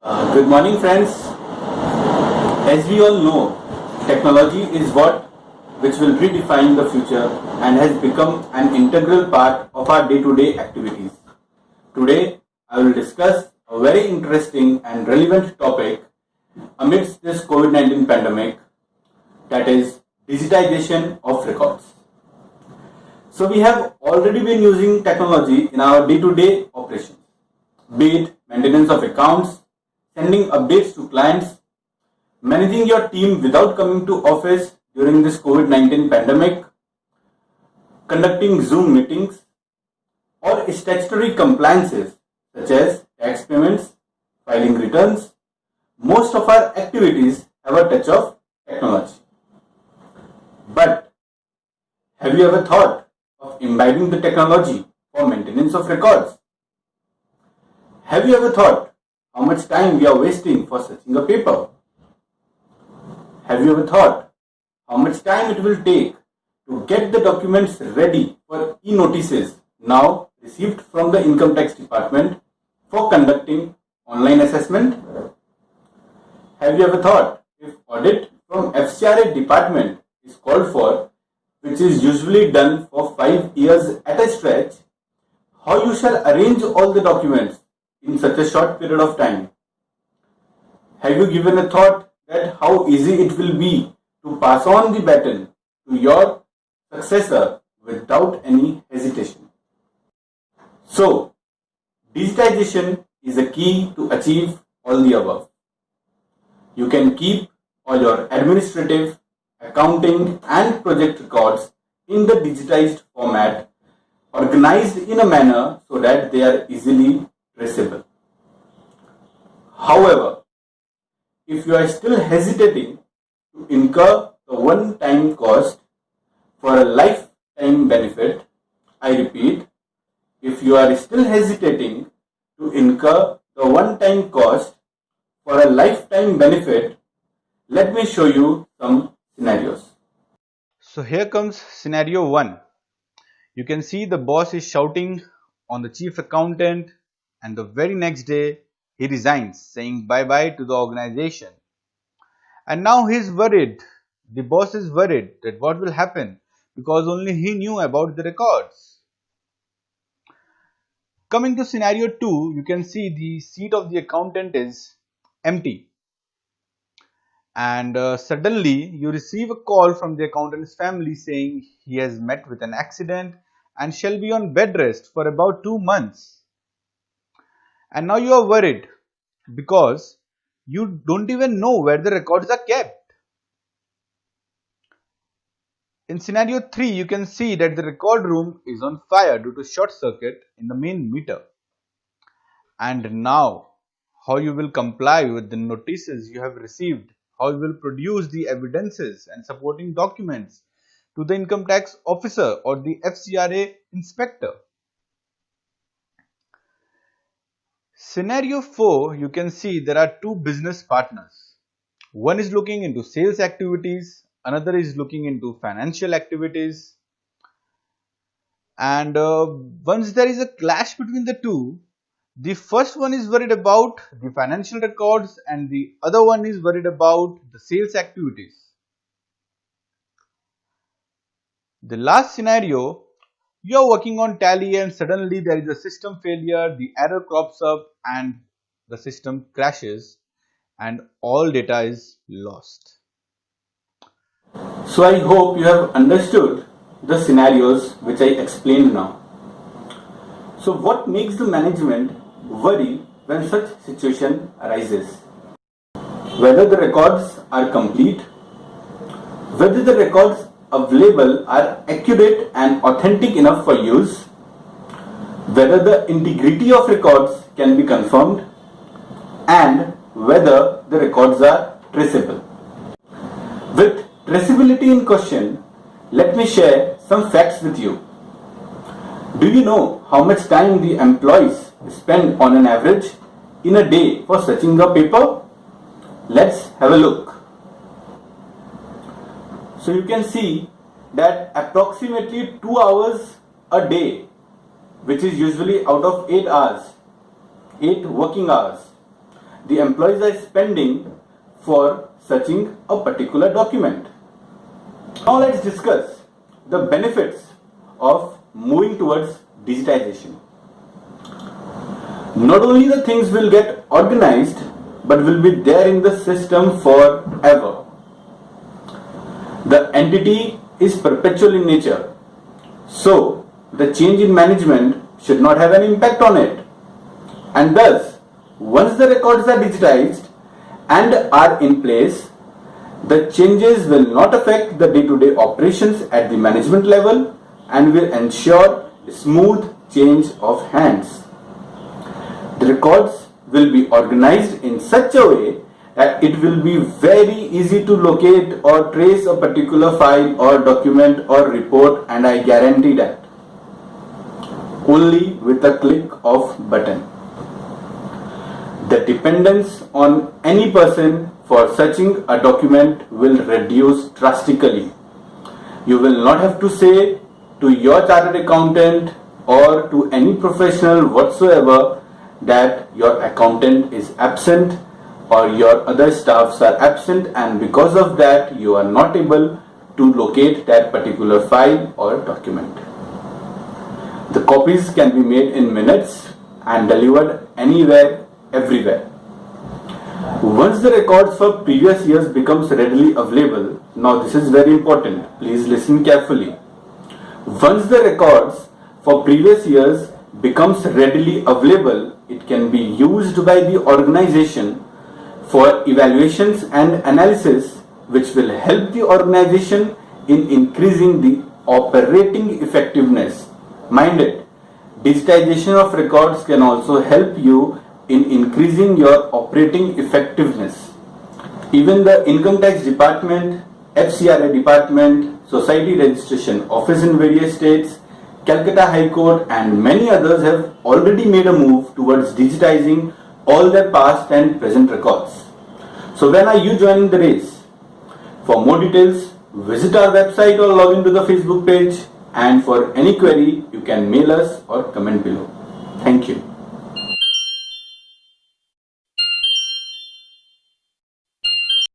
Good morning, friends. As we all know, technology is what which will redefine the future and has become an integral part of our day-to-day activities. Today, I will discuss a very interesting and relevant topic amidst this COVID-19 pandemic, that is digitization of records. So we have already been using technology in our day-to-day operations, be it maintenance of accounts, sending updates to clients, managing your team without coming to office during this COVID-19 pandemic, conducting Zoom meetings, or statutory compliances such as tax payments, filing returns. Most of our activities have a touch of technology. But have you ever thought of imbibing the technology for maintenance of records? Have you ever thought how much time we are wasting for searching a paper? Have you ever thought how much time it will take to get the documents ready for e-notices now received from the Income Tax Department for conducting online assessment? Have you ever thought if audit from FCRA department is called for, which is usually done for 5 years at a stretch, how you shall arrange all the documents in such a short period of time? Have you given a thought that how easy it will be to pass on the baton to your successor without any hesitation? So, digitization is a key to achieve all the above. You can keep all your administrative, accounting and project records in the digitized format, organized in a manner so that they are easily traceable. However, if you are still hesitating to incur the one-time cost for a lifetime benefit, I repeat, if you are still hesitating to incur the one-time cost for a lifetime benefit, let me show you some scenarios. So here comes scenario 1. You can see the boss is shouting on the chief accountant, and the very next day he resigns, saying bye-bye to the organization. And now he's worried. The boss is worried that what will happen because only he knew about the records. Coming to scenario 2, you can see the seat of the accountant is empty. And suddenly you receive a call from the accountant's family saying he has met with an accident and shall be on bed rest for about 2 months. And now you are worried because you don't even know where the records are kept. In scenario 3, you can see that the record room is on fire due to short circuit in the main meter. And now, how you will comply with the notices you have received, how you will produce the evidences and supporting documents to the income tax officer or the FCRA inspector. Scenario 4, you can see there are two business partners. One is looking into sales activities, another is looking into financial activities. And once there is a clash between the two, the first one is worried about the financial records and the other one is worried about the sales activities. The last scenario, you are working on Tally and suddenly there is a system failure, the error crops up and the system crashes and all data is lost. So I hope you have understood the scenarios which I explained now. So what makes the management worry when such situation arises? Whether the records are complete, whether the records available are accurate and authentic enough for use, whether the integrity of records can be confirmed, and whether the records are traceable. With traceability in question, let me share some facts with you. Do you know how much time the employees spend on an average in a day for searching a paper? Let's have a look. So you can see that approximately 2 hours a day, which is usually out of 8 hours, 8 working hours, the employees are spending for searching a particular document. Now let's discuss the benefits of moving towards digitization. Not only the things will get organized, but will be there in the system forever. The entity is perpetual in nature, so the change in management should not have an impact on it. And thus, once the records are digitized and are in place, the changes will not affect the day-to-day operations at the management level and will ensure smooth change of hands. The records will be organized in such a way that it will be very easy to locate or trace a particular file or document or report, and I guarantee that only with a click of button. The dependence on any person for searching a document will reduce drastically. You will not have to say to your chartered accountant or to any professional whatsoever that your accountant is absent or your other staffs are absent, and because of that you are not able to locate that particular file or document. The copies can be made in minutes and delivered anywhere, everywhere. Once the records for previous years becomes readily available, now this is very important, please listen carefully. Once the records for previous years becomes readily available, it can be used by the organization for evaluations and analysis, which will help the organization in increasing the operating effectiveness. Mind it, digitization of records can also help you in increasing your operating effectiveness. Even the Income Tax Department, FCRA Department, Society Registration Office in various states, Calcutta High Court and many others have already made a move towards digitizing all their past and present records. So when are you joining the race? For more details, visit our website or log into the Facebook page, and for any query you can mail us or comment below. Thank you.